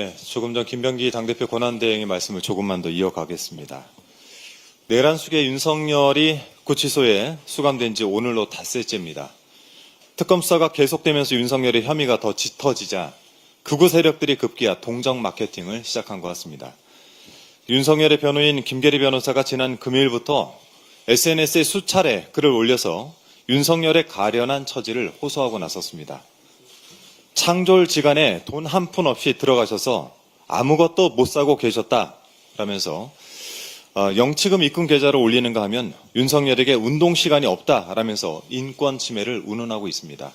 네, 조금 전 김병기 당대표 권한대행의 말씀을 조금만 더 이어가겠습니다. 내란 수계 윤석열이 구치소에 수감된 지 오늘로 닷새째입니다. 특검 수사가 계속되면서 윤석열의 혐의가 더 짙어지자 극우 세력들이 급기야 동정 마케팅을 시작한 것 같습니다. 윤석열의 변호인 김계리 변호사가 지난 금요일부터 SNS에 수차례 글을 올려서 윤석열의 가련한 처지를 호소하고 나섰습니다. 창졸지간에 돈 한 푼 없이 들어가셔서 아무것도 못 사고 계셨다라면서 영치금 입금 계좌를 올리는가 하면 윤석열에게 운동 시간이 없다라면서 인권 침해를 운운하고 있습니다.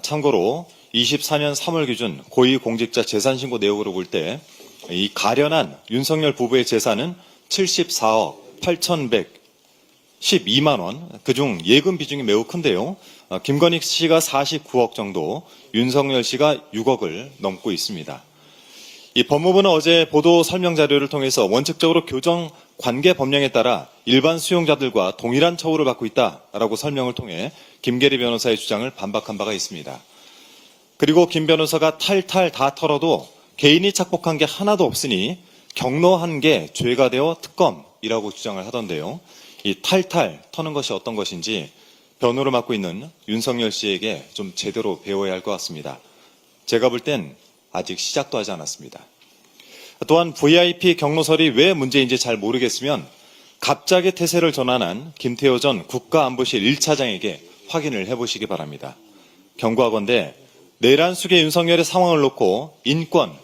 참고로 24년 3월 기준 고위공직자 재산신고 내역으로 볼 때 이 가련한 윤석열 부부의 재산은 74억 8,112만 원, 그중 예금 비중이 매우 큰데요. 김건희 씨가 49억 정도, 윤석열 씨가 6억을 넘고 있습니다. 이 법무부는 어제 보도 설명 자료를 통해서 원칙적으로 교정 관계 법령에 따라 일반 수용자들과 동일한 처우를 받고 있다라고 설명을 통해 김계리 변호사의 주장을 반박한 바가 있습니다. 그리고 김 변호사가 탈탈 다 털어도 개인이 착복한 게 하나도 없으니 경로한 게 죄가 되어 특검이라고 주장을 하던데요. 이 탈탈 터는 것이 어떤 것인지 변호를 맡고 있는 윤석열 씨에게 좀 제대로 배워야 할 것 같습니다. 제가 볼 땐 아직 시작도 하지 않았습니다. 또한 VIP 경로설이 왜 문제인지 잘 모르겠으면 갑자기 태세를 전환한 김태호 전 국가안보실 1차장에게 확인을 해보시기 바랍니다. 경고하건대 내란 수계 윤석열의 상황을 놓고 인권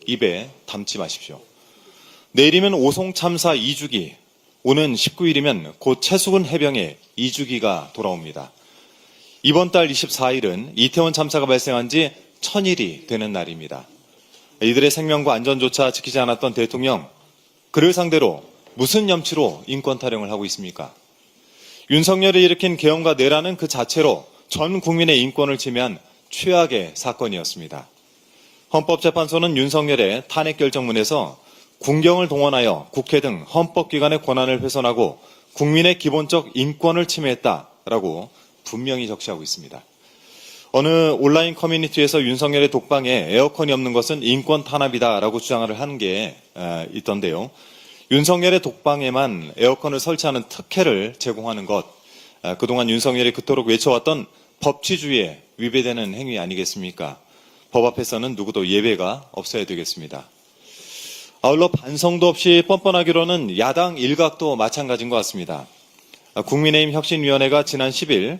입에 담지 마십시오. 내일이면 오송 참사 2주기, 오는 19일이면 곧 최수근 해병의 2주기가 돌아옵니다. 이번 달 24일은 이태원 참사가 발생한 지 1000일이 되는 날입니다. 이들의 생명과 안전조차 지키지 않았던 대통령, 그를 상대로 무슨 염치로 인권 타령을 하고 있습니까? 윤석열이 일으킨 계엄과 내란은 그 자체로 전 국민의 인권을 침해한 최악의 사건이었습니다. 헌법재판소는 윤석열의 탄핵 결정문에서 군경을 동원하여 국회 등 헌법기관의 권한을 훼손하고 국민의 기본적 인권을 침해했다라고 분명히 적시하고 있습니다. 어느 온라인 커뮤니티에서 윤석열의 독방에 에어컨이 없는 것은 인권 탄압이다라고 주장을 하는 게 있던데요. 윤석열의 독방에만 에어컨을 설치하는 특혜를 제공하는 것, 그동안 윤석열이 그토록 외쳐왔던 법치주의에 위배되는 행위 아니겠습니까? 법 앞에서는 누구도 예외가 없어야 되겠습니다. 아울러 반성도 없이 뻔뻔하기로는 야당 일각도 마찬가지인 것 같습니다. 국민의힘 혁신위원회가 지난 10일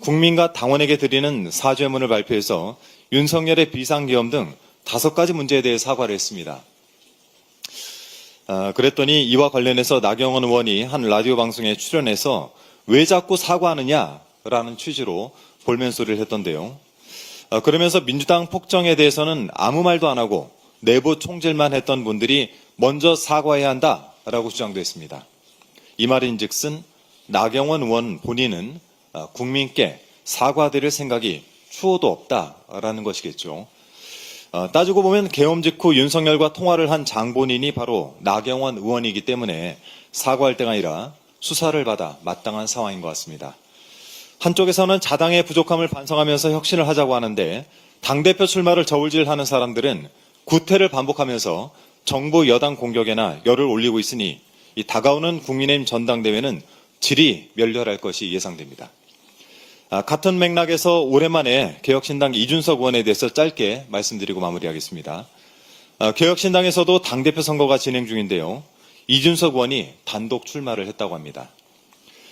국민과 당원에게 드리는 사죄문을 발표해서 윤석열의 비상계엄 등 5가지 문제에 대해 사과를 했습니다. 그랬더니 이와 관련해서 나경원 의원이 한 라디오 방송에 출연해서 왜 자꾸 사과하느냐라는 취지로 볼멘소리를 했던데요. 그러면서 민주당 폭정에 대해서는 아무 말도 안 하고 내부 총질만 했던 분들이 먼저 사과해야 한다라고 주장도 했습니다. 이 말인즉슨 나경원 의원 본인은 국민께 사과드릴 생각이 추호도 없다라는 것이겠죠. 따지고 보면 계엄 직후 윤석열과 통화를 한 장본인이 바로 나경원 의원이기 때문에 사과할 때가 아니라 수사를 받아 마땅한 상황인 것 같습니다. 한쪽에서는 자당의 부족함을 반성하면서 혁신을 하자고 하는데 당대표 출마를 저울질하는 사람들은 구태를 반복하면서 정부 여당 공격에나 열을 올리고 있으니 이 다가오는 국민의힘 전당대회는 질이 멸렬할 것이 예상됩니다. 같은 맥락에서 오랜만에 개혁신당 이준석 의원에 대해서 짧게 말씀드리고 마무리하겠습니다. 개혁신당에서도 당대표 선거가 진행 중인데요. 이준석 의원이 단독 출마를 했다고 합니다.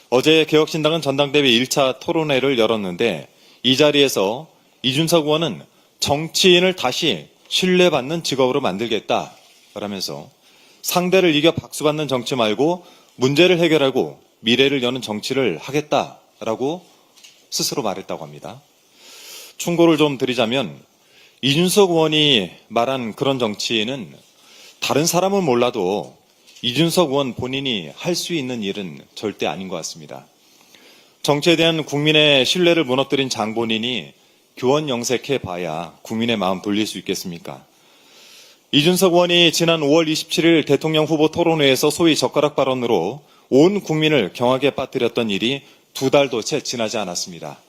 어제 개혁신당은 전당대회 1차 토론회를 열었는데 이 자리에서 이준석 의원은 정치인을 다시 신뢰받는 직업으로 만들겠다라면서 상대를 이겨 박수받는 정치 말고 문제를 해결하고 미래를 여는 정치를 하겠다라고 스스로 말했다고 합니다. 충고를 좀 드리자면 이준석 의원이 말한 그런 정치는 다른 사람은 몰라도 이준석 의원 본인이 할 수 있는 일은 절대 아닌 것 같습니다. 정치에 대한 국민의 신뢰를 무너뜨린 장본인이 교원 영색해봐야 국민의 마음 돌릴 수 있겠습니까? 이준석 의원이 지난 5월 27일 대통령 후보 토론회에서 소위 젓가락 발언으로 온 국민을 경악에 빠뜨렸던 일이 2달도 채 지나지 않았습니다.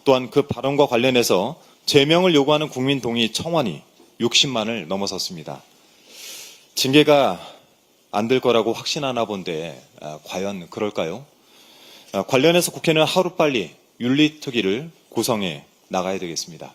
또한 그 발언과 관련해서 제명을 요구하는 국민 동의 청원이 60만을 넘어섰습니다. 징계가 안 될 거라고 확신하나 본데 과연 그럴까요? 관련해서 국회는 하루빨리 윤리특위를 구성해 나가야 되겠습니다.